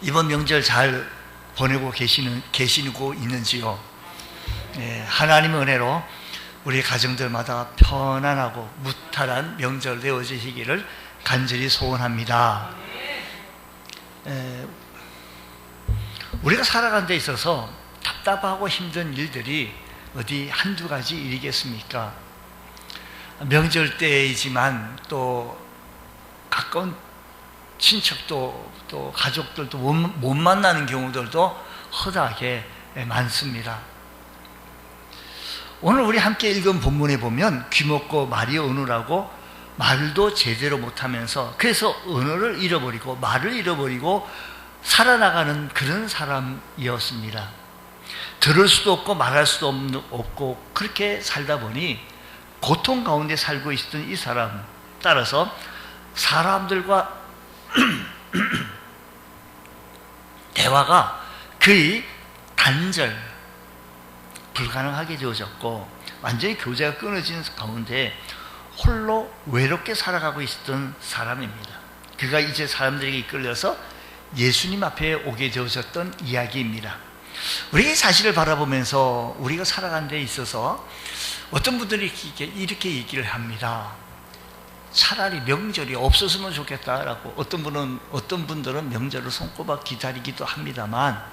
이번 명절 잘 보내고 계시고 있는지요? 네, 하나님의 은혜로 우리 가정들마다 편안하고 무탈한 명절 되어지시기를 간절히 소원합니다. 우리가 살아가는 데 있어서 답답하고 힘든 일들이 어디 한두 가지 일이겠습니까? 명절 때이지만 또 가까운 친척도 또 가족들도 못 만나는 경우들도 허다하게 많습니다. 오늘 우리 함께 읽은 본문에 보면 귀먹고 말이 어눌하고 말도 제대로 못하면서 그래서 언어를 잃어버리고 말을 잃어버리고 살아나가는 그런 사람이었습니다. 들을 수도 없고 말할 수도 없고 그렇게 살다 보니 고통 가운데 살고 있었던 이 사람, 따라서 사람들과 대화가 거의 단절 불가능하게 되어졌고 완전히 교제가 끊어진 가운데 홀로 외롭게 살아가고 있었던 사람입니다. 그가 이제 사람들에게 이끌려서 예수님 앞에 오게 되어졌던 이야기입니다. 우리가 이 사실을 바라보면서 우리가 살아가는 데 있어서 어떤 분들이 이렇게 얘기를 합니다. 차라리 명절이 없었으면 좋겠다라고. 어떤 분들은 명절을 손꼽아 기다리기도 합니다만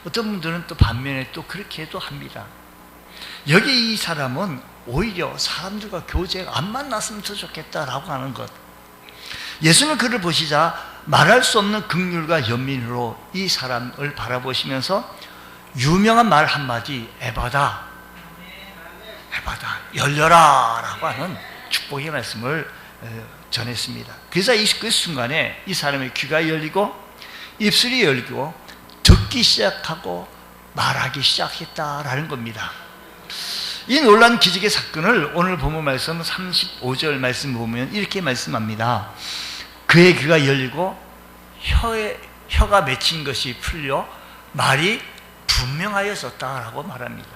어떤 분들은 또 반면에 또 그렇게도 합니다. 여기 이 사람은 오히려 사람들과 교제가 안 만났으면 더 좋겠다라고 하는 것. 예수는 그를 보시자 말할 수 없는 긍휼과 연민으로 이 사람을 바라보시면서 유명한 말 한마디, 에바다, 열려라 라고 하는 축복의 말씀을 전했습니다. 그래서 그 순간에 이 사람의 귀가 열리고 입술이 열리고 듣기 시작하고 말하기 시작했다라는 겁니다. 이 놀라운 기적의 사건을 오늘 본문 말씀 35절 말씀 보면 이렇게 말씀합니다. 그의 귀가 열리고 혀가 맺힌 것이 풀려 말이 분명하여졌다라고 말합니다.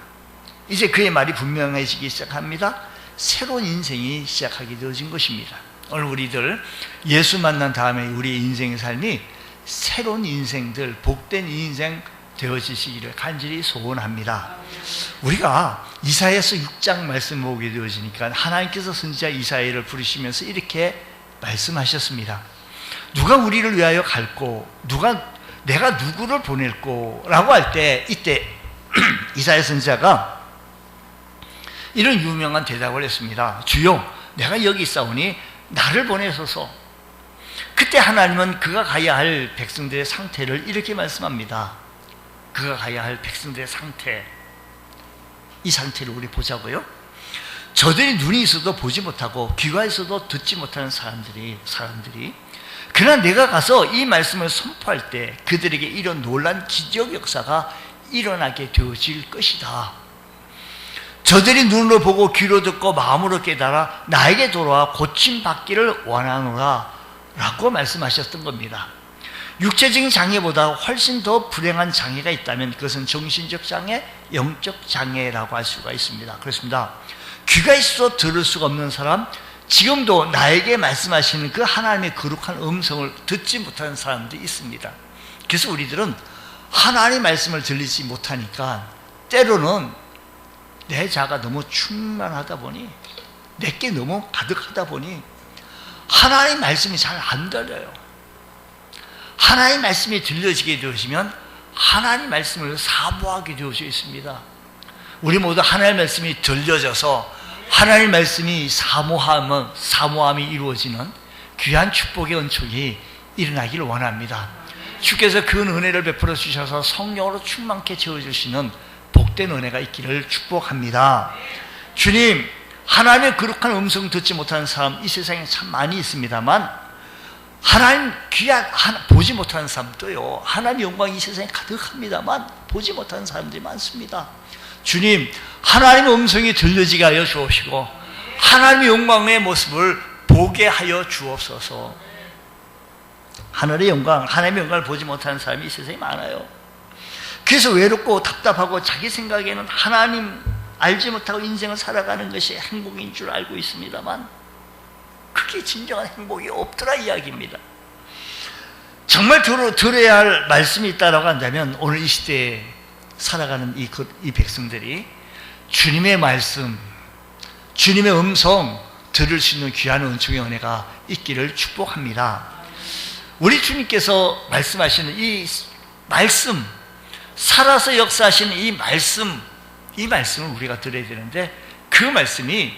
이제 그의 말이 분명해지기 시작합니다. 새로운 인생이 시작하게 되어진 것입니다. 오늘 우리들 예수 만난 다음에 우리의 인생의 삶이 새로운 인생들, 복된 인생 되어지시기를 간절히 소원합니다. 우리가 이사야서 6장 말씀 보게 되어지니까 하나님께서 선지자 이사야를 부르시면서 이렇게 말씀하셨습니다. 누가 우리를 위하여 갈고 내가 누구를 보낼고 라고 할 때 이때 이사야 선지자가 이런 유명한 대답을 했습니다. 주여 내가 여기 있사오니 나를 보내소서. 그때 하나님은 그가 가야 할 백성들의 상태를 이렇게 말씀합니다. 그가 가야 할 백성들의 상태, 이 상태를 우리 보자고요. 저들이 눈이 있어도 보지 못하고 귀가 있어도 듣지 못하는 사람들이 그러나 내가 가서 이 말씀을 선포할 때 그들에게 이런 놀란 기적 역사가 일어나게 되어질 것이다. 저들이 눈으로 보고 귀로 듣고 마음으로 깨달아 나에게 돌아와 고침받기를 원하노라 라고 말씀하셨던 겁니다. 육체적인 장애보다 훨씬 더 불행한 장애가 있다면 그것은 정신적 장애, 영적 장애라고 할 수가 있습니다. 그렇습니다. 귀가 있어 들을 수가 없는 사람, 지금도 나에게 말씀하시는 그 하나님의 거룩한 음성을 듣지 못하는 사람들이 있습니다. 그래서 우리들은 하나님의 말씀을 들리지 못하니까 때로는 내 자가 너무 충만하다 보니 내게 너무 가득하다 보니 하나님의 말씀이 잘 안 들려요. 하나님의 말씀이 들려지게 되시면 하나님의 말씀을 사모하게 되어져 있습니다. 우리 모두 하나님의 말씀이 들려져서 하나님의 말씀이 사모함이 이루어지는 귀한 축복의 은총이 일어나기를 원합니다. 주께서 그 은혜를 베풀어 주셔서 성령으로 충만케 채워주시는 복된 은혜가 있기를 축복합니다. 주님, 하나님의 거룩한 음성 듣지 못하는 사람 이 세상에 참 많이 있습니다만 하나님 보지 못하는 사람도요, 하나님의 영광이 이 세상에 가득합니다만 보지 못하는 사람들이 많습니다. 주님, 하나님의 음성이 들려지게 하여 주옵시고 하나님의 영광의 모습을 보게 하여 주옵소서. 하늘의 영광, 하나님의 영광을 보지 못하는 사람이 이 세상에 많아요. 그래서 외롭고 답답하고 자기 생각에는 하나님 알지 못하고 인생을 살아가는 것이 행복인 줄 알고 있습니다만 그게 진정한 행복이 없더라 이야기입니다. 정말 들어야 할 말씀이 있다라고 한다면 오늘 이 시대에 살아가는 이 백성들이 주님의 말씀, 주님의 음성 들을 수 있는 귀한 은총의 은혜가 있기를 축복합니다. 우리 주님께서 말씀하시는 이 말씀, 살아서 역사하시는 이 말씀을 우리가 들어야 되는데 그 말씀이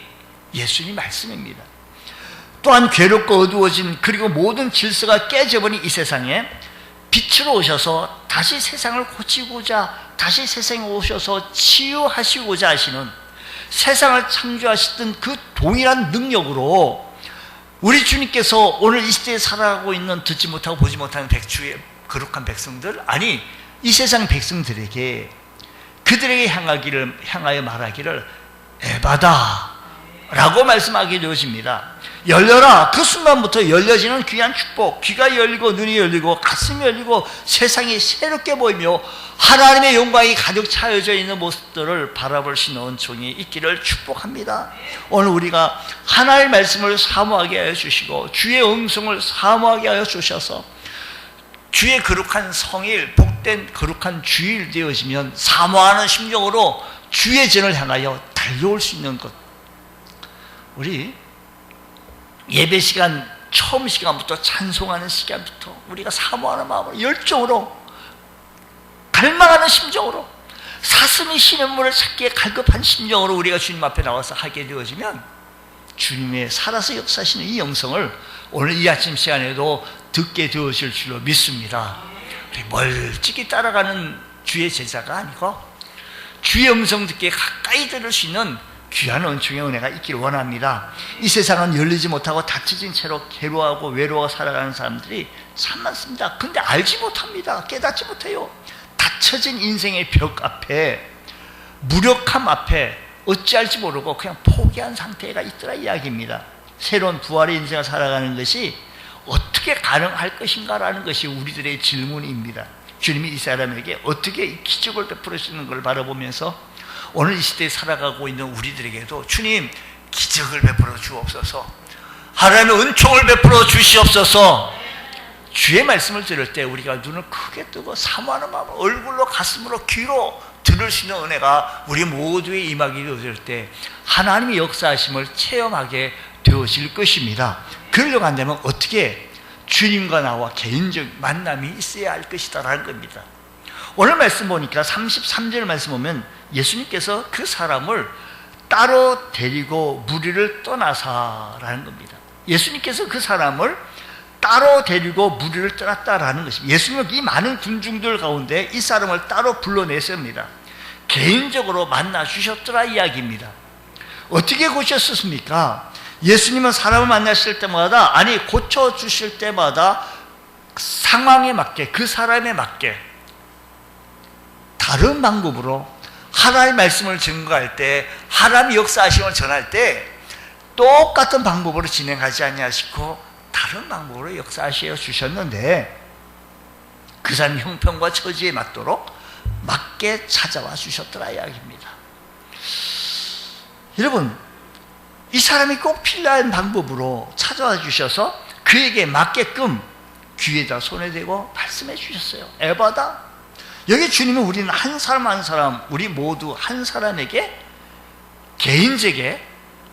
예수님 말씀입니다. 또한 괴롭고 어두워진 그리고 모든 질서가 깨져버린 이 세상에 빛으로 오셔서 다시 세상을 고치고자, 다시 세상에 오셔서 치유하시고자 하시는, 세상을 창조하시던 그 동일한 능력으로 우리 주님께서 오늘 이 시대에 살아가고 있는 듣지 못하고 보지 못하는 주의 거룩한 백성들, 아니 이 세상 백성들에게, 그들에게 향하여 말하기를 에바다 라고 말씀하게 되어집니다. 열려라. 그 순간부터 열려지는 귀한 축복, 귀가 열리고 눈이 열리고 가슴이 열리고 세상이 새롭게 보이며 하나님의 영광이 가득 차여져 있는 모습들을 바라볼 수 있는 은총이 있기를 축복합니다. 오늘 우리가 하나님의 말씀을 사모하게 하여 주시고 주의 음성을 사모하게 하여 주셔서 주의 거룩한 성일, 복된 거룩한 주일 되어지면 사모하는 심정으로 주의 전을 향하여 달려올 수 있는 것, 우리 예배 시간 처음 시간부터, 찬송하는 시간부터 우리가 사모하는 마음으로 열정으로 갈망하는 심정으로 사슴이 쉬는 물을 찾기에 갈급한 심정으로 우리가 주님 앞에 나와서 하게 되어지면 주님의 살아서 역사하시는 이 영성을 오늘 이 아침 시간에도 듣게 되어질 줄로 믿습니다. 우리 멀찍이 따라가는 주의 제자가 아니고 주의 음성 듣기에 가까이 들을 수 있는 귀한 은총의 은혜가 있기를 원합니다. 이 세상은 열리지 못하고 닫혀진 채로 괴로워하고 외로워 살아가는 사람들이 참 많습니다. 근데 알지 못합니다. 깨닫지 못해요. 닫혀진 인생의 벽 앞에, 무력함 앞에 어찌할지 모르고 그냥 포기한 상태가 있더라 이야기입니다. 새로운 부활의 인생을 살아가는 것이 어떻게 가능할 것인가라는 것이 우리들의 질문입니다. 주님이 이 사람에게 어떻게 이 기적을 베풀어 주는 걸 바라보면서 오늘 이 시대에 살아가고 있는 우리들에게도 주님 기적을 베풀어 주옵소서, 하나님의 은총을 베풀어 주시옵소서. 주의 말씀을 들을 때 우리가 눈을 크게 뜨고 사모하는 마음, 얼굴로 가슴으로 귀로 들을 수 있는 은혜가 우리 모두에 임하게 되어질 때 하나님의 역사하심을 체험하게 되어질 것입니다. 그러려고 한다면 어떻게 주님과 나와 개인적 만남이 있어야 할 것이다 라는 겁니다. 오늘 말씀 보니까 33절 말씀 보면 예수님께서 그 사람을 따로 데리고 무리를 떠나사라는 겁니다. 예수님께서 그 사람을 따로 데리고 무리를 떠났다라는 것입니다. 예수님은 이 많은 군중들 가운데 이 사람을 따로 불러냈습니다. 개인적으로 만나 주셨더라 이야기입니다. 어떻게 고쳤습니까? 예수님은 사람을 만나실 때마다, 아니 고쳐주실 때마다 상황에 맞게, 그 사람에 맞게 다른 방법으로 하나님의 말씀을 증거할 때, 하나님의 역사하심을 전할 때 똑같은 방법으로 진행하지 아니하시고 다른 방법으로 역사하시어 주셨는데 그 사람 형편과 처지에 맞게 찾아와 주셨더라 이야기입니다. 여러분, 이 사람이 꼭 필요한 방법으로 찾아와 주셔서 그에게 맞게끔 귀에다 손에 대고 말씀해 주셨어요. 에바다. 여기 주님은 우리는 한 사람 한 사람, 우리 모두 한 사람에게 개인적에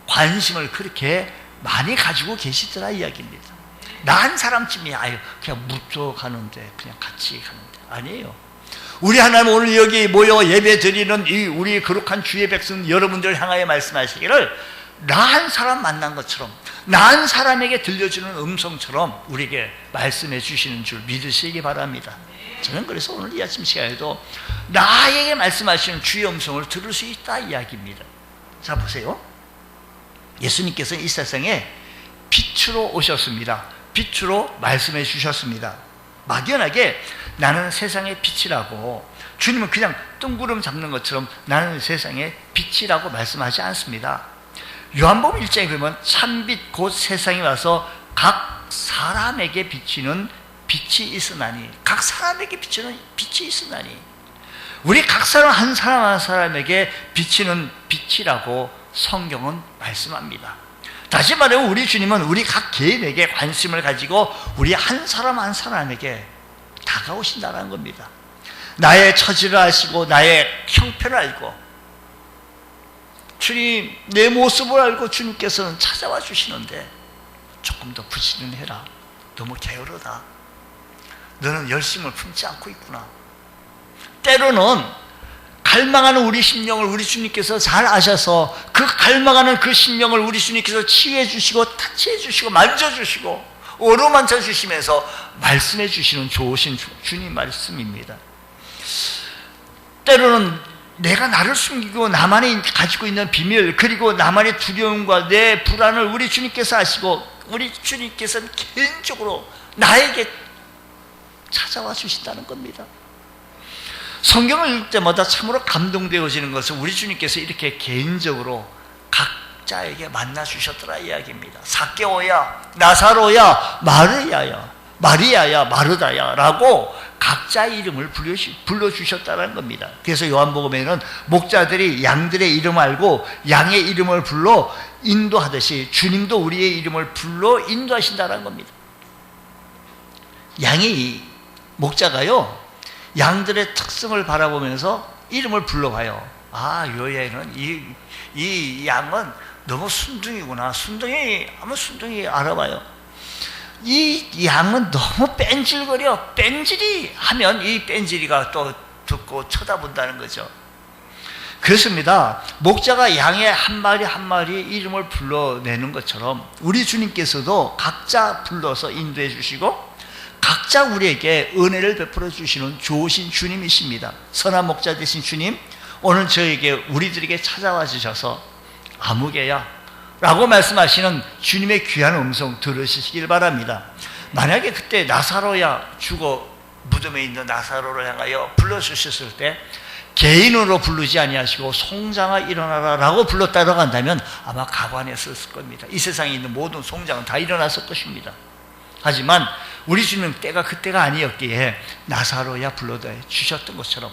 관심을 그렇게 많이 가지고 계시더라 이야기입니다. 나 한 사람쯤이 그냥 묻어 가는데, 그냥 같이 가는데 아니에요. 우리 하나님 오늘 여기 모여 예배 드리는 이 우리 거룩한 주의 백성 여러분들 향하여 말씀하시기를 나 한 사람 만난 것처럼, 나 한 사람에게 들려주는 음성처럼 우리에게 말씀해 주시는 줄 믿으시기 바랍니다. 저는 그래서 오늘 이 아침 시간에도 나에게 말씀하시는 주의 음성을 들을 수 있다 이야기입니다. 자 보세요. 예수님께서 이 세상에 빛으로 오셨습니다. 빛으로 말씀해 주셨습니다. 막연하게 나는 세상의 빛이라고, 주님은 그냥 뜬구름 잡는 것처럼 나는 세상의 빛이라고 말씀하지 않습니다. 요한복음 1장에 보면 참빛 곧 세상에 와서 각 사람에게 비치는 빛이 있으나니, 각 사람에게 비치는 빛이 있으나니, 우리 각 사람 한 사람 한 사람에게 비치는 빛이라고 성경은 말씀합니다. 다시 말하면 우리 주님은 우리 각 개인에게 관심을 가지고 우리 한 사람 한 사람에게 다가오신다는 겁니다. 나의 처지를 아시고 나의 형편을 알고 주님 내 모습을 알고 주님께서는 찾아와 주시는데 조금 더 부지런해라. 너무 게으르다. 너는 열심을 품지 않고 있구나. 때로는 갈망하는 우리 심령을 우리 주님께서 잘 아셔서 그 갈망하는 그 심령을 우리 주님께서 치유해 주시고 타치해 주시고 만져주시고 어루만져 주시면서 말씀해 주시는 좋으신 주님 말씀입니다. 때로는 내가 나를 숨기고 나만이 가지고 있는 비밀 그리고 나만의 두려움과 내 불안을 우리 주님께서 아시고 우리 주님께서는 개인적으로 나에게 찾아와 주신다는 겁니다. 성경을 읽을 때마다 참으로 감동되어지는 것은 우리 주님께서 이렇게 개인적으로 각자에게 만나 주셨더라 이야기입니다. 삭개오야, 나사로야, 마리아야, 마르다야 라고 각자의 이름을 불러주셨다는 겁니다. 그래서 요한복음에는 목자들이 양들의 이름 알고 양의 이름을 불러 인도하듯이 주님도 우리의 이름을 불러 인도하신다는 겁니다. 목자가요 양들의 특성을 바라보면서 이름을 불러봐요. 아, 요 애는 이 양은 너무 순둥이구나. 순둥이 하면 순둥이 알아봐요. 이 양은 너무 뺀질거려. 뺀질이 하면 이 뺀질이가 또 듣고 쳐다본다는 거죠. 그렇습니다. 목자가 양의 한 마리 한 마리 이름을 불러내는 것처럼 우리 주님께서도 각자 불러서 인도해 주시고 각자 우리에게 은혜를 베풀어 주시는 좋으신 주님이십니다. 선한 목자 되신 주님, 오늘 저에게 우리들에게 찾아와 주셔서 아무개야 라고 말씀하시는 주님의 귀한 음성 들으시길 바랍니다. 만약에 그때 나사로야 죽어 무덤에 있는 나사로를 향하여 불러주셨을 때 개인으로 부르지 아니하시고 송장아 일어나라 라고 불렀다고 한다면 아마 가관했을 겁니다. 이 세상에 있는 모든 송장은 다 일어났을 것입니다. 하지만 우리 주님은 때가 그때가 아니었기에 나사로야 불러다 주셨던 것처럼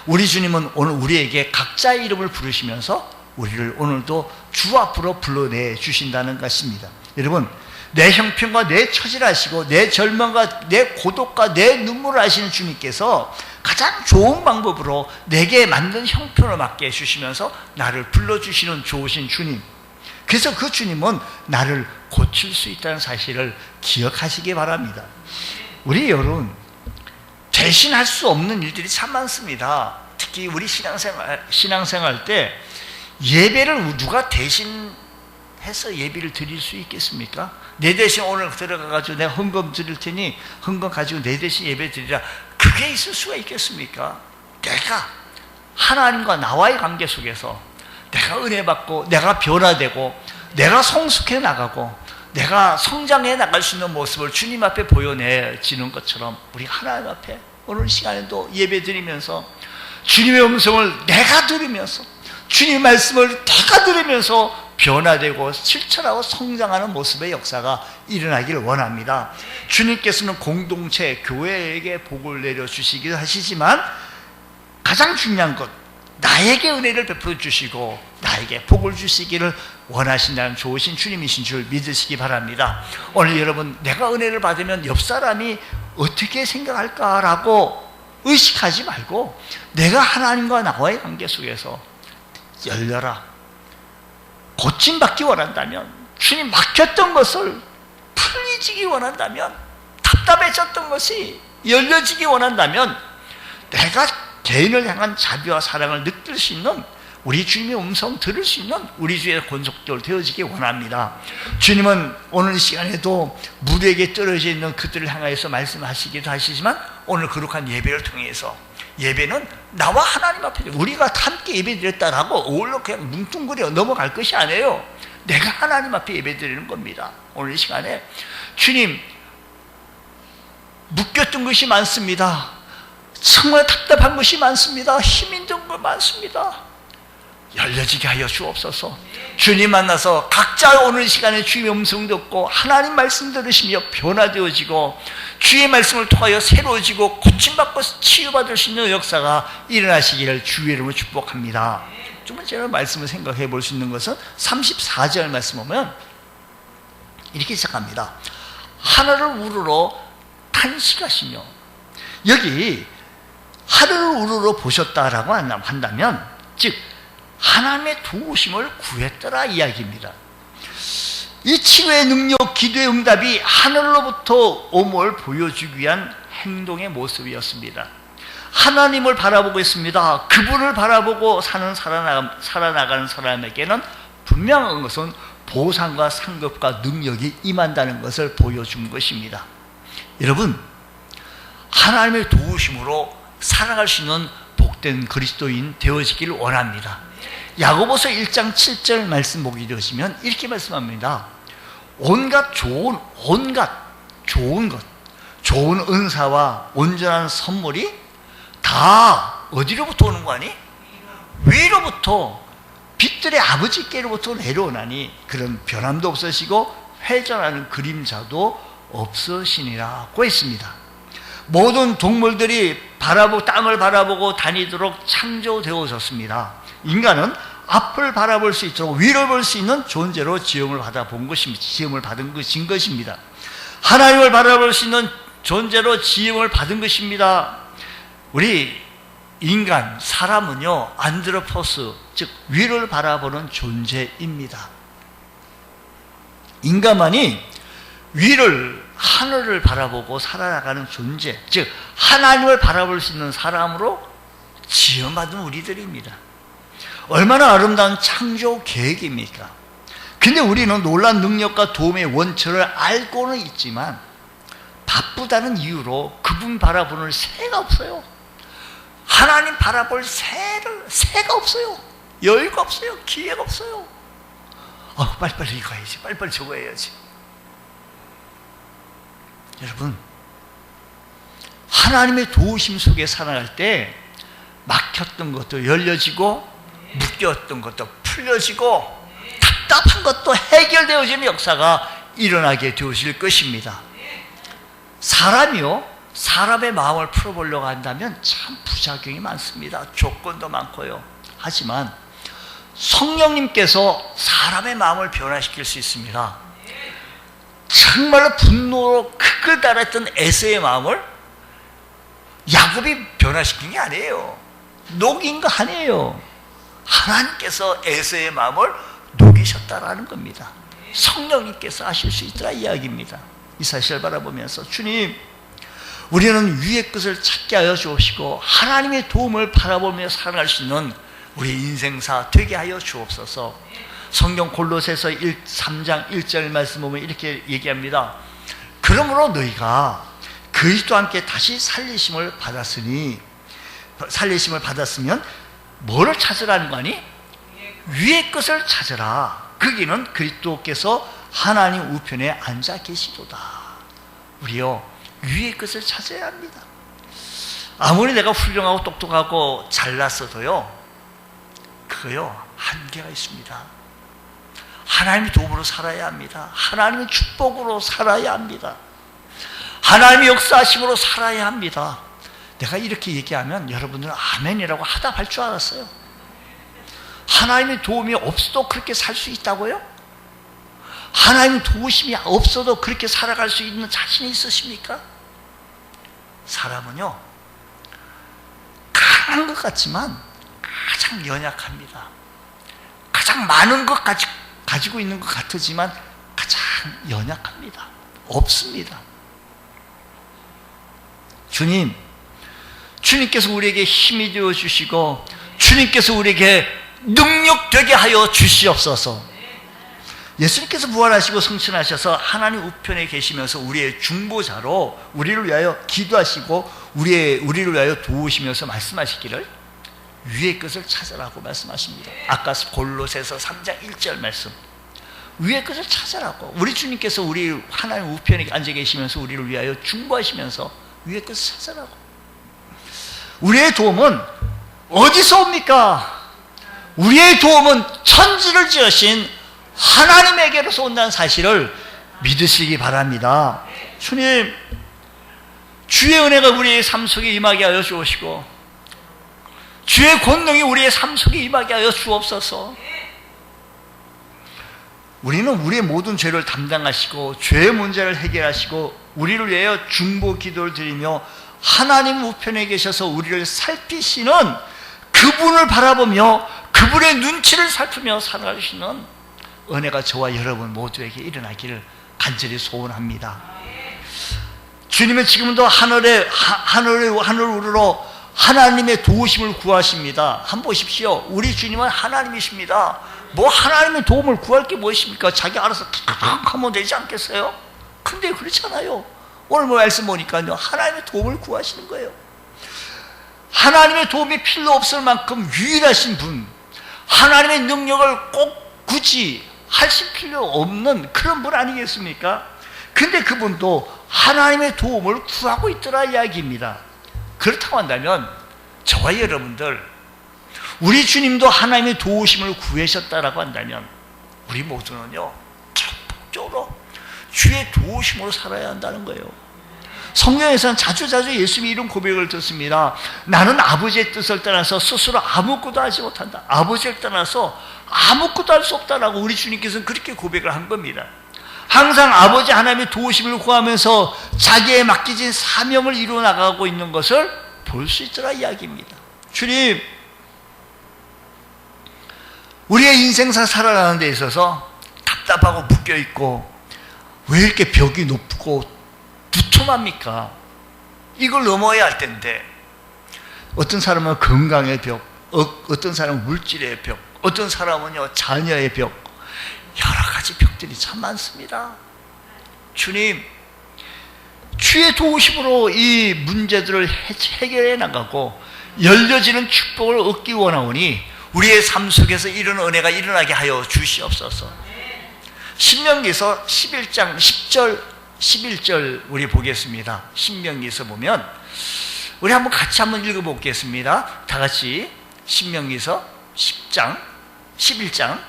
우리 주님은 오늘 우리에게 각자의 이름을 부르시면서 우리를 오늘도 주 앞으로 불러내 주신다는 것입니다. 여러분, 내 형편과 내 처지를 아시고 내 절망과 내 고독과 내 눈물을 아시는 주님께서 가장 좋은 방법으로 내게 맞는 형편을 맞게 해주시면서 나를 불러주시는 좋으신 주님, 그래서 그 주님은 나를 고칠 수 있다는 사실을 기억하시기 바랍니다. 우리 여러분, 대신할 수 없는 일들이 참 많습니다. 특히 우리 신앙생활 때 예배를 누가 대신해서 예배를 드릴 수 있겠습니까? 내 대신 오늘 들어가가지고 내가 헌금 드릴 테니 헌금 가지고 내 대신 예배 드리라, 그게 있을 수가 있겠습니까? 내가 하나님과 나와의 관계 속에서 내가 은혜 받고 내가 변화되고 내가 성숙해 나가고 내가 성장해 나갈 수 있는 모습을 주님 앞에 보여내지는 것처럼 우리 하나님 앞에 오늘 시간에도 예배 드리면서 주님의 음성을 내가 들으면서 주님의 말씀을 내가 들으면서 변화되고 실천하고 성장하는 모습의 역사가 일어나기를 원합니다. 주님께서는 공동체, 교회에게 복을 내려주시기도 하시지만 가장 중요한 것, 나에게 은혜를 베풀어 주시고 나에게 복을 주시기를 원하신다는 좋으신 주님이신 줄 믿으시기 바랍니다. 오늘 여러분, 내가 은혜를 받으면 옆 사람이 어떻게 생각할까라고 의식하지 말고 내가 하나님과 나와의 관계 속에서 열려라. 고침받기 원한다면, 주님 막혔던 것을 풀리지기 원한다면, 답답해졌던 것이 열려지기 원한다면 내가 개인을 향한 자비와 사랑을 느낄 수 있는, 우리 주님의 음성 들을 수 있는 우리 주의 권속들 되어지기 원합니다. 주님은 오늘 시간에도 무리에게 떨어져 있는 그들을 향하여서 말씀하시기도 하시지만 오늘 거룩한 예배를 통해서, 예배는 나와 하나님 앞에 우리가 함께 예배드렸다라고 어울러 그냥 뭉뚱그려 넘어갈 것이 아니에요. 내가 하나님 앞에 예배드리는 겁니다. 오늘 이 시간에 주님, 묶였던 것이 많습니다. 정말 답답한 것이 많습니다. 힘이 든 것 많습니다. 열려지게 하여 주옵소서. 주님 만나서 각자 오늘 시간에 주님의 음성 듣고 하나님 말씀 들으시며 변화되어지고 주의 말씀을 통하여 새로워지고 고침받고 치유받을 수 있는 역사가 일어나시기를 주의 이름으로 축복합니다. 두 번째로 말씀을 생각해 볼 수 있는 것은 34절 말씀 보면 이렇게 시작합니다. 하늘을 우러러 탄식하시며 여기 하늘을 우러러 보셨다라고 한다면 즉 하나님의 도우심을 구했더라 이야기입니다. 이 치료의 능력, 기도의 응답이 하늘로부터 오므를 보여주기 위한 행동의 모습이었습니다. 하나님을 바라보고 있습니다. 그분을 바라보고 살아나가는 사람에게는 분명한 것은 보상과 상급과 능력이 임한다는 것을 보여준 것입니다. 여러분, 하나님의 도우심으로 살아갈 수 있는 복된 그리스도인 되어지기를 원합니다. 야고보서 1장 7절 말씀 보게 되시면 이렇게 말씀합니다. 온갖 좋은 것, 좋은 은사와 온전한 선물이 다 어디로부터 오는 거 아니? 위로부터, 빛들의 아버지께로부터 내려오나니 그런 변함도 없으시고 회전하는 그림자도 없으시니라고 했습니다. 모든 동물들이 땅을 바라보고 다니도록 창조되어졌습니다. 인간은 앞을 바라볼 수 있도록 위를 볼 수 있는 존재로 지음을 받은 것입니다. 하나님을 바라볼 수 있는 존재로 지음을 받은 것입니다. 우리 인간, 사람은요, 안드로포스, 즉 위를 바라보는 존재입니다. 인간만이 하늘을 바라보고 살아나가는 존재, 즉 하나님을 바라볼 수 있는 사람으로 지음받은 우리들입니다. 얼마나 아름다운 창조 계획입니까? 근데 우리는 놀라운 능력과 도움의 원천을 알고는 있지만 바쁘다는 이유로 그분 바라보는 새가 없어요. 하나님 바라볼 새가 없어요. 여유가 없어요. 기회가 없어요. 빨리빨리 이거 해야지. 빨리빨리 저거 해야지. 여러분, 하나님의 도우심 속에 살아갈 때 막혔던 것도 열려지고 묶였던 것도 풀려지고 답답한 것도 해결되어지는 역사가 일어나게 되어질 것입니다. 사람의 마음을 풀어보려고 한다면 참 부작용이 많습니다. 조건도 많고요. 하지만 성령님께서 사람의 마음을 변화시킬 수 있습니다. 정말로 분노로 극을 달했던 에서의 마음을 야곱이 변화시킨 게 아니에요. 녹인 거 아니에요. 하나님께서 에서의 마음을 녹이셨다라는 겁니다. 성령님께서 하실 수 있더라 이야기입니다. 이 사실을 바라보면서 주님, 우리는 위의 것을 찾게 하여 주옵시고 하나님의 도움을 바라보며 살아갈 수 있는 우리 인생사 되게 하여 주옵소서. 성경 골로새서 3장 1절 말씀 보면 이렇게 얘기합니다. 그러므로 너희가 그리스도와 함께 다시 살리심을 받았으면 뭐를 찾으라는 거 아니? 위의 것을 찾으라. 거기는 그리스도께서 하나님 우편에 앉아 계시도다. 우리요, 위의 것을 찾아야 합니다. 아무리 내가 훌륭하고 똑똑하고 잘났어도요, 그거요, 한계가 있습니다. 하나님의 도움으로 살아야 합니다. 하나님의 축복으로 살아야 합니다. 하나님의 역사하심으로 살아야 합니다. 내가 이렇게 얘기하면 여러분들은 아멘이라고 하답할 줄 알았어요. 하나님의 도움이 없어도 그렇게 살 수 있다고요? 하나님의 도우심이 없어도 그렇게 살아갈 수 있는 자신이 있으십니까? 사람은요, 강한 것 같지만 가장 연약합니다. 가장 많은 것 가지고 있는 것 같지만 가장 연약합니다. 없습니다. 주님께서 우리에게 힘이 되어 주시고 주님께서 우리에게 능력되게 하여 주시옵소서. 예수님께서 부활하시고 승천하셔서 하나님 우편에 계시면서 우리의 중보자로 우리를 위하여 기도하시고 우리를 위하여 도우시면서 말씀하시기를 위의 것을 찾으라고 말씀하십니다. 아까 골로새서 3장 1절 말씀, 위의 것을 찾으라고. 우리 주님께서 우리 하나님 우편에 앉아 계시면서 우리를 위하여 중보하시면서 위의 것을 찾으라고. 우리의 도움은 어디서 옵니까? 우리의 도움은 천지를 지으신 하나님에게로서 온다는 사실을 믿으시기 바랍니다. 주님, 주의 은혜가 우리의 삶 속에 임하게 하여 주옵시고 주의 권능이 우리의 삶 속에 임하게 하여 주옵소서. 우리는 우리의 모든 죄를 담당하시고 죄의 문제를 해결하시고 우리를 위하여 중보 기도를 드리며 하나님 우편에 계셔서 우리를 살피시는 그분을 바라보며 그분의 눈치를 살피며 살아가시는 은혜가 저와 여러분 모두에게 일어나기를 간절히 소원합니다. 주님은 지금도 하늘 우러러 하나님의 도우심을 구하십니다. 한번 보십시오. 우리 주님은 하나님이십니다. 뭐 하나님의 도움을 구할 게 무엇입니까? 자기 알아서 탁 하면 되지 않겠어요? 근데 그렇잖아요. 오늘 말씀 보니까요, 하나님의 도움을 구하시는 거예요. 하나님의 도움이 필요 없을 만큼 유일하신 분, 하나님의 능력을 꼭 굳이 하실 필요 없는 그런 분 아니겠습니까? 근데 그분도 하나님의 도움을 구하고 있더라 이야기입니다. 그렇다고 한다면 저와 여러분들, 우리 주님도 하나님의 도우심을 구하셨다라고 한다면 우리 모두는요, 적극적으로 주의 도우심으로 살아야 한다는 거예요. 성경에서는 자주 예수님이 이런 고백을 듣습니다. 나는 아버지의 뜻을 떠나서 스스로 아무것도 하지 못한다. 아버지를 떠나서 아무것도 할 수 없다라고 우리 주님께서는 그렇게 고백을 한 겁니다. 항상 아버지 하나님의 도우심을 구하면서 자기의 맡겨진 사명을 이루어 나가고 있는 것을 볼 수 있더라 이야기입니다. 주님, 우리의 인생사 살아가는 데 있어서 답답하고 묶여있고 왜 이렇게 벽이 높고 두툼합니까? 이걸 넘어야 할 텐데, 어떤 사람은 건강의 벽, 어떤 사람은 물질의 벽, 어떤 사람은요 자녀의 벽, 여러 가지 벽들이 참 많습니다. 주님, 주의 도우심으로 이 문제들을 해결해 나가고 열려지는 축복을 얻기 원하오니 우리의 삶 속에서 이런 은혜가 일어나게 하여 주시옵소서. 신명기서 11장 10절 11절 우리 보겠습니다. 신명기서 보면 우리 한번 같이 한번 읽어보겠습니다. 다 같이 신명기서 11장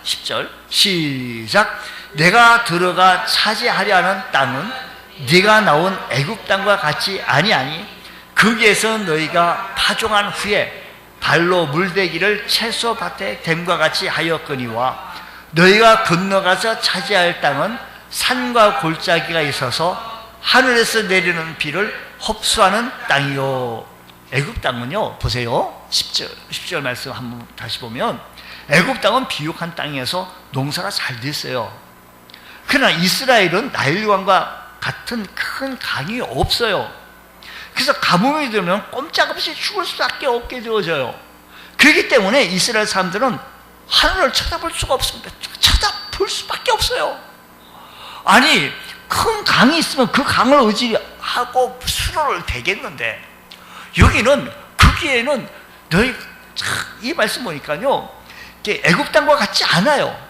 10절 시작. 내가 들어가 차지하려 하는 땅은 네가 나온 애굽 땅과 같이 아니하니 거기에서 너희가 파종한 후에 발로 물대기를 채소밭에 댐과 같이 하였거니와 너희가 건너가서 차지할 땅은 산과 골짜기가 있어서 하늘에서 내리는 비를 흡수하는 땅이요. 애굽 땅은요, 보세요. 10절 말씀 한번 다시 보면 애굽 땅은 비옥한 땅에서 농사가 잘 됐어요. 그러나 이스라엘은 나일강과 같은 큰 강이 없어요. 그래서 가뭄이 들면 꼼짝없이 죽을 수밖에 없게 되어져요. 그렇기 때문에 이스라엘 사람들은 하늘을 쳐다볼 수가 없습니다. 쳐다볼 수밖에 없어요. 아니, 큰 강이 있으면 그 강을 의지하고 수로를 대겠는데, 여기는 거기에는 너희 이 말씀 보니까요, 애굽 땅과 같지 않아요.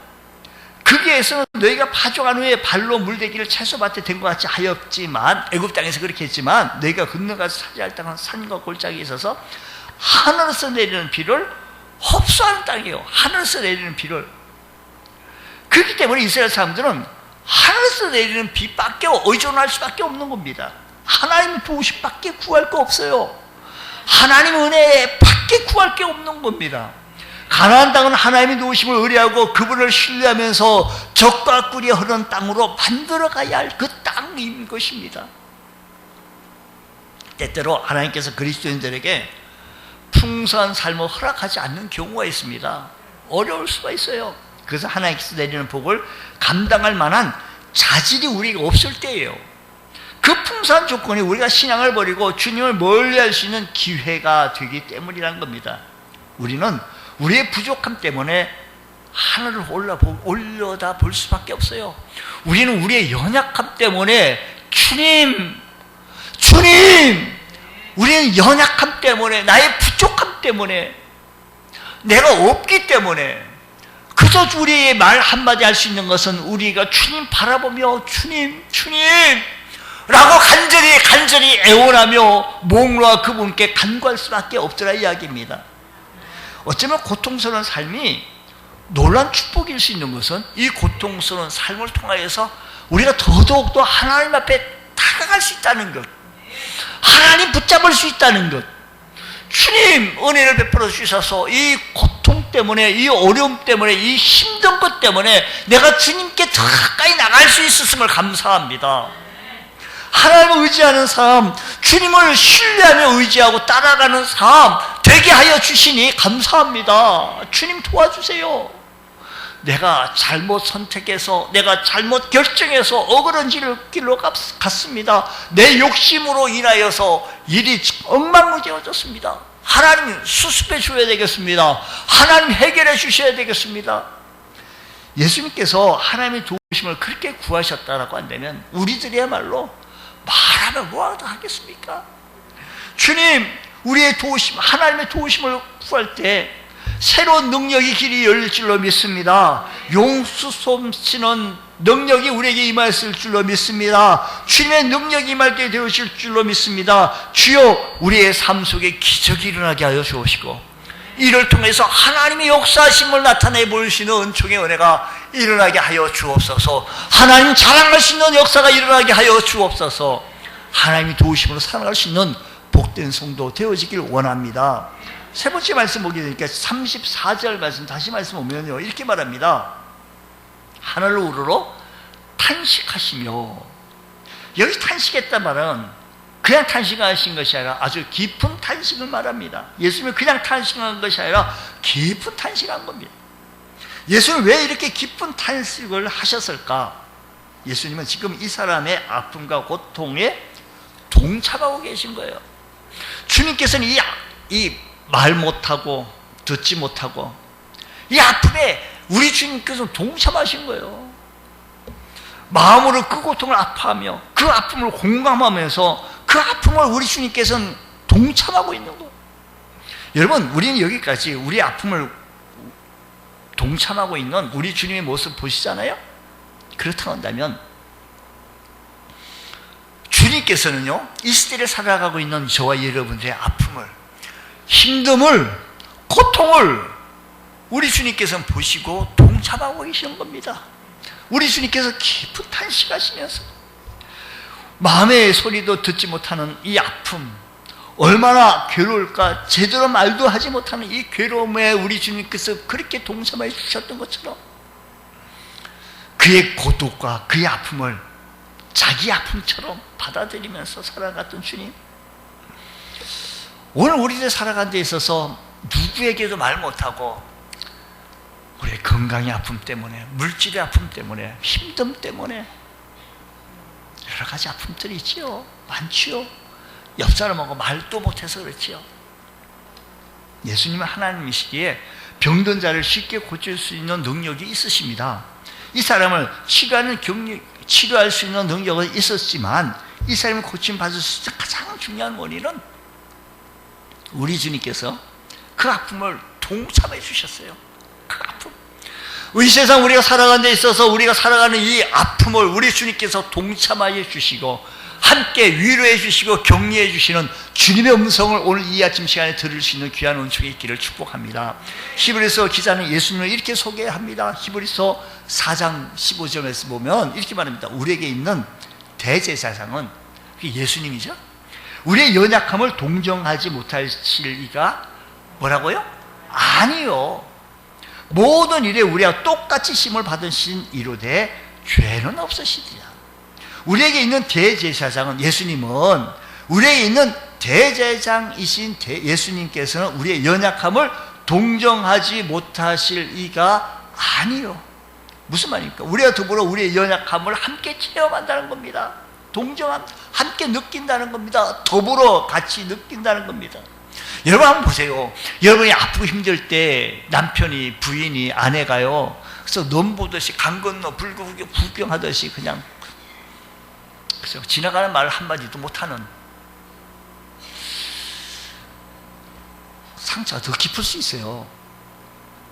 거기에서는 너희가 파종한 후에 발로 물대기를 채소밭에 댄 것 같이 하였지만, 애굽 땅에서 그렇게 했지만 너희가 건너가서 차지할 땅은 산과 골짜기에 있어서 하늘에서 내리는 비를 흡수하는 땅이에요. 하늘에서 내리는 비를. 그렇기 때문에 이스라엘 사람들은 하늘에서 내리는 비밖에 의존할 수밖에 없는 겁니다. 하나님의 도우심밖에 구할 거 없어요. 하나님의 은혜밖에 구할 게 없는 겁니다. 가나안 땅은 하나님의 도우심을 의뢰하고 그분을 신뢰하면서 적과 꿀이 흐르는 땅으로 만들어가야 할 그 땅인 것입니다. 때때로 하나님께서 그리스도인들에게 풍성한 삶을 허락하지 않는 경우가 있습니다. 어려울 수가 있어요. 그래서 하나님께서 내리는 복을 감당할 만한 자질이 우리가 없을 때예요. 그 풍성한 조건이 우리가 신앙을 버리고 주님을 멀리할 수 있는 기회가 되기 때문이라는 겁니다. 우리는 우리의 부족함 때문에 하늘을 올려다 볼 수밖에 없어요. 우리는 우리의 연약함 때문에 주님, 우리는 연약함 때문에, 나의 부족함 때문에, 내가 없기 때문에, 그저 우리의 말 한마디 할 수 있는 것은 우리가 주님 바라보며 주님 라고 간절히 애원하며 목놓아 그분께 간구할 수밖에 없더라 이야기입니다. 어쩌면 고통스러운 삶이 놀라운 축복일 수 있는 것은 이 고통스러운 삶을 통하여서 우리가 더더욱더 하나님 앞에 다가갈 수 있다는 것, 하나님 붙잡을 수 있다는 것, 주님 은혜를 베풀어 주셔서 이 고통 때문에, 이 어려움 때문에, 이 힘든 것 때문에 내가 주님께 더 가까이 나갈 수 있었음을 감사합니다. 하나님 신뢰하며 의지하는 삶, 주님을 신뢰하며 의지하고 따라가는 삶 되게 하여 주시니 감사합니다. 주님 도와주세요. 내가 잘못 선택해서, 내가 잘못 결정해서 억울한 길로 갔습니다. 내 욕심으로 인하여서 일이 엉망진창해졌습니다. 하나님 수습해 줘야 되겠습니다. 하나님 해결해 주셔야 되겠습니다. 예수님께서 하나님의 도우심을 그렇게 구하셨다라고 한다면 우리들이야말로 말하면 뭐하다 하겠습니까? 주님, 우리의 도우심, 하나님의 도우심을 구할 때 새로운 능력의 길이 열릴 줄로 믿습니다. 용수 솜씨는 능력이 우리에게 임하였을 줄로 믿습니다. 주님의 능력이 임할 때 되어질 줄로 믿습니다. 주여, 우리의 삶 속에 기적이 일어나게 하여 주옵시고, 이를 통해서 하나님의 역사하심을 나타내 보이시는 은총의 은혜가 일어나게 하여 주옵소서. 하나님 자랑할 수 있는 역사가 일어나게 하여 주옵소서. 하나님의 도우심으로 살아갈 수 있는 복된 성도 되어지길 원합니다. 세 번째 말씀 보게 되니까 34절 말씀 다시 말씀 보면요, 이렇게 말합니다. 하늘로 우러러 탄식하시며, 여기 탄식했단 말은 그냥 탄식하신 것이 아니라 아주 깊은 탄식을 말합니다. 예수님은 그냥 탄식한 것이 아니라 깊은 탄식한 겁니다. 예수님은 왜 이렇게 깊은 탄식을 하셨을까? 예수님은 지금 이 사람의 아픔과 고통에 동참하고 계신 거예요. 주님께서는 이 말 못하고 듣지 못하고 이 아픔에 우리 주님께서는 동참하신 거예요. 마음으로 그 고통을 아파하며 그 아픔을 공감하면서 그 아픔을 우리 주님께서는 동참하고 있는 거예요. 여러분, 우리는 여기까지 우리 아픔을 동참하고 있는 우리 주님의 모습 보시잖아요. 그렇다고 한다면 주님께서는요, 이 시대를 살아가고 있는 저와 여러분들의 아픔을, 힘듦을, 고통을 우리 주님께서는 보시고 동참하고 계시는 겁니다. 우리 주님께서 깊은 탄식하시면서 마음의 소리도 듣지 못하는 이 아픔, 얼마나 괴로울까, 제대로 말도 하지 못하는 이 괴로움에 우리 주님께서 그렇게 동참해 주셨던 것처럼 그의 고독과 그의 아픔을 자기 아픔처럼 받아들이면서 살아갔던 주님, 오늘 우리들 살아가는 데 있어서 누구에게도 말 못하고 우리의 건강의 아픔 때문에, 물질의 아픔 때문에, 힘듦 때문에 여러 가지 아픔들이 있지요. 많지요. 옆 사람하고 말도 못해서 그렇지요. 예수님은 하나님이시기에 병든 자를 쉽게 고칠 수 있는 능력이 있으십니다. 이 사람을 치료할 수 있는 능력은 있었지만 이 사람이 고침받을 수 있는 가장 중요한 원인은 우리 주님께서 그 아픔을 동참해 주셨어요. 그 아픔, 이 세상 우리가 살아가는 데 있어서 우리가 살아가는 이 아픔을 우리 주님께서 동참하여 주시고 함께 위로해 주시고 격려해 주시는 주님의 음성을 오늘 이 아침 시간에 들을 수 있는 귀한 은총이 있기를 축복합니다. 히브리서 기자는 예수님을 이렇게 소개합니다. 히브리서 4장 15절에서 보면 이렇게 말합니다. 우리에게 있는 대제사장은 예수님이죠. 우리의 연약함을 동정하지 못하실 이가 뭐라고요? 아니요. 모든 일에 우리와 똑같이 심을 받으신 이로되 죄는 없으시리라. 우리에게 있는 대제사장은, 예수님은 우리에게 있는 대제사장이신 예수님께서는 우리의 연약함을 동정하지 못하실 이가 아니요. 무슨 말입니까? 우리와 더불어 우리의 연약함을 함께 체험한다는 겁니다. 함께 느낀다는 겁니다. 더불어 같이 느낀다는 겁니다. 여러분 한번 보세요. 여러분이 아프고 힘들 때 남편이, 부인이, 아내가요, 그래서 넘보듯이 강 건너 불구경 구경하듯이 그냥 그래서 지나가는 말 한마디도 못하는, 상처가 더 깊을 수 있어요.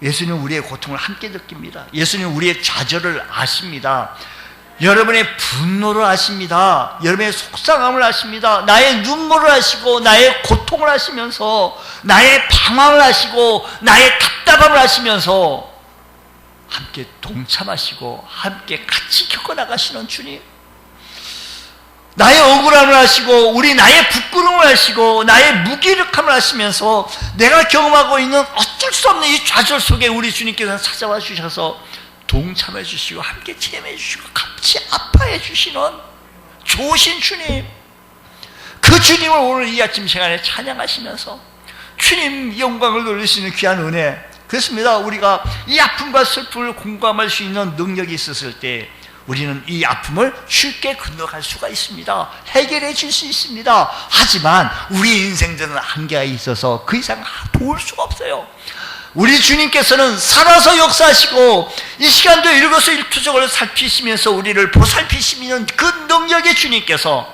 예수님은 우리의 고통을 함께 느낍니다. 예수님은 우리의 좌절을 아십니다. 여러분의 분노를 아십니다. 여러분의 속상함을 아십니다. 나의 눈물을 아시고 나의 고통을 아시면서 나의 방황을 아시고 나의 답답함을 아시면서 함께 동참하시고 함께 같이 겪어나가시는 주님, 나의 억울함을 아시고 나의 부끄러움을 아시고 나의 무기력함을 아시면서 내가 경험하고 있는 어쩔 수 없는 이 좌절 속에 우리 주님께서 찾아와 주셔서 동참해 주시고 함께 체험해 주시고 같이 아파해 주시는 좋으신 주님, 그 주님을 오늘 이 아침 시간에 찬양하시면서 주님 영광을 돌릴 수 있는 귀한 은혜, 그렇습니다. 우리가 이 아픔과 슬픔을 공감할 수 있는 능력이 있었을 때 우리는 이 아픔을 쉽게 건너갈 수가 있습니다. 해결해 줄 수 있습니다. 하지만 우리 인생들은 한계가 있어서 그 이상 도울 수가 없어요. 우리 주님께서는 살아서 역사하시고 이 시간도 일거수일투족을 살피시면서 우리를 보살피시는 그 능력의 주님께서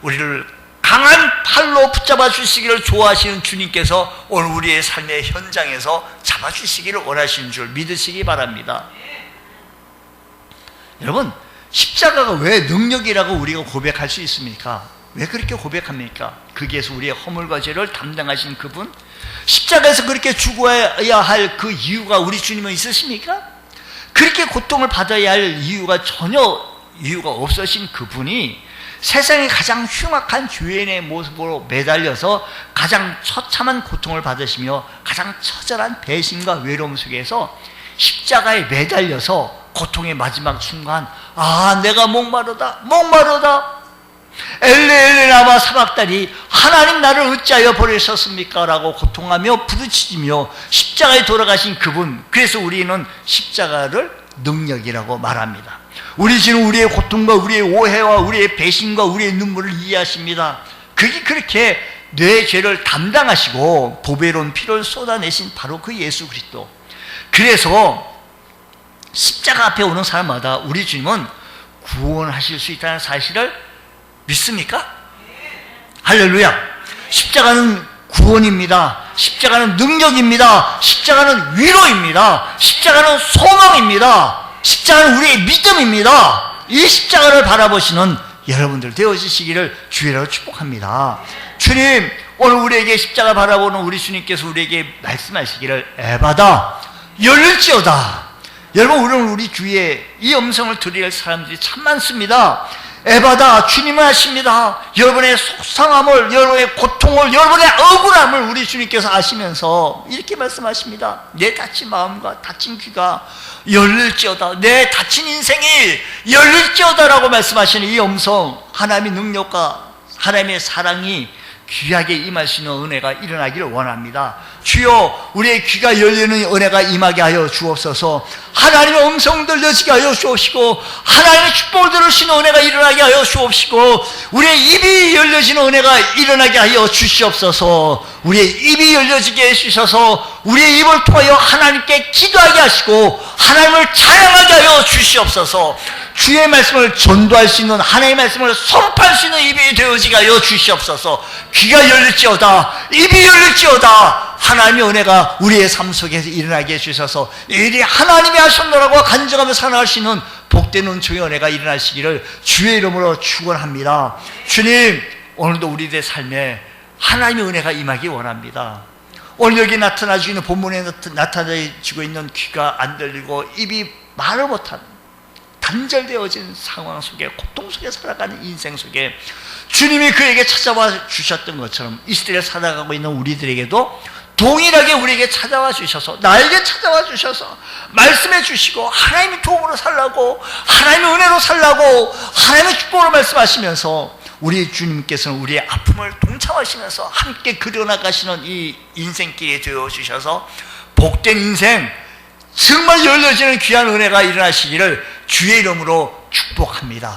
우리를 강한 팔로 붙잡아 주시기를 좋아하시는 주님께서 오늘 우리의 삶의 현장에서 잡아주시기를 원하시는 줄 믿으시기 바랍니다. 여러분, 십자가가 왜 능력이라고 우리가 고백할 수 있습니까? 왜 그렇게 고백합니까? 거기에서 우리의 허물과 죄를 담당하신 그분, 십자가에서 그렇게 죽어야 할 그 이유가 우리 주님은 있으십니까? 그렇게 고통을 받아야 할 이유가 전혀 이유가 없으신 그분이 세상의 가장 흉악한 죄인의 모습으로 매달려서 가장 처참한 고통을 받으시며 가장 처절한 배신과 외로움 속에서 십자가에 매달려서 고통의 마지막 순간, 아, 내가 목마르다, 목마르다, 엘레 라마 사박다니, 하나님 나를 어찌하여 버리셨습니까? 라고 고통하며 부르짖으며 십자가에 돌아가신 그분, 그래서 우리는 십자가를 능력이라고 말합니다. 우리 지금 우리의 고통과 우리의 오해와 우리의 배신과 우리의 눈물을 이해하십니다. 그게 그렇게 내 죄를 담당하시고 보배로운 피를 쏟아내신 바로 그 예수 그리스도. 그래서 십자가 앞에 오는 사람마다 우리 주님은 구원하실 수 있다는 사실을 믿습니까? 할렐루야. 십자가는 구원입니다. 십자가는 능력입니다. 십자가는 위로입니다. 십자가는 소망입니다. 십자가는 우리의 믿음입니다. 이 십자가를 바라보시는 여러분들 되어주시기를 주의로 축복합니다. 주님, 오늘 우리에게 십자가 바라보는 우리 주님께서 우리에게 말씀하시기를 에바다, 열릴지어다. 여러분, 우리는 우리 주위에 이 음성을 들을 사람들이 참 많습니다. 에바다, 주님은 아십니다. 여러분의 속상함을, 여러분의 고통을, 여러분의 억울함을 우리 주님께서 아시면서 이렇게 말씀하십니다. 내 다친 마음과 다친 귀가 열릴지어다. 내 다친 인생이 열릴지어다라고 말씀하시는 이 음성, 하나님의 능력과 하나님의 사랑이 귀하게 임하시는 은혜가 일어나기를 원합니다. 주여, 우리의 귀가 열리는 은혜가 임하게 하여 주옵소서. 하나님의 음성 들려지게 하여 주옵시고, 하나님의 축복을 들으시는 은혜가 일어나게 하여 주옵시고, 우리의 입이 열려지는 은혜가 일어나게 하여 주시옵소서. 우리의 입이 열려지게 해주셔서 우리의 입을 통하여 하나님께 기도하게 하시고 하나님을 찬양하게 하여 주시옵소서. 주의 말씀을 전도할 수 있는, 하나님의 말씀을 선포할 수 있는 입이 되어지게 하여 주시옵소서. 귀가 열릴지어다, 입이 열릴지어다. 하나님의 은혜가 우리의 삶 속에서 일어나게 해주셔서 일이 하나님이 하셨노라고 간증하며 살아갈 수 있는 복된 은총의 은혜가 일어나시기를 주의 이름으로 축원합니다. 주님, 오늘도 우리들의 삶에 하나님의 은혜가 임하기 원합니다. 오늘 여기 나타나지고 있는 본문에 나타나지고 있는 귀가 안 들리고 입이 말을 못하는 단절되어진 상황 속에, 고통 속에 살아가는 인생 속에 주님이 그에게 찾아와 주셨던 것처럼 이 시대에 살아가고 있는 우리들에게도 동일하게 우리에게 찾아와 주셔서, 나에게 찾아와 주셔서 말씀해 주시고 하나님의 도움으로 살라고, 하나님의 은혜로 살라고, 하나님의 축복으로 말씀하시면서 우리 주님께서는 우리의 아픔을 동참하시면서 함께 그려나가시는 이 인생길에 되어주셔서 복된 인생, 정말 열려지는 귀한 은혜가 일어나시기를 주의 이름으로 축복합니다.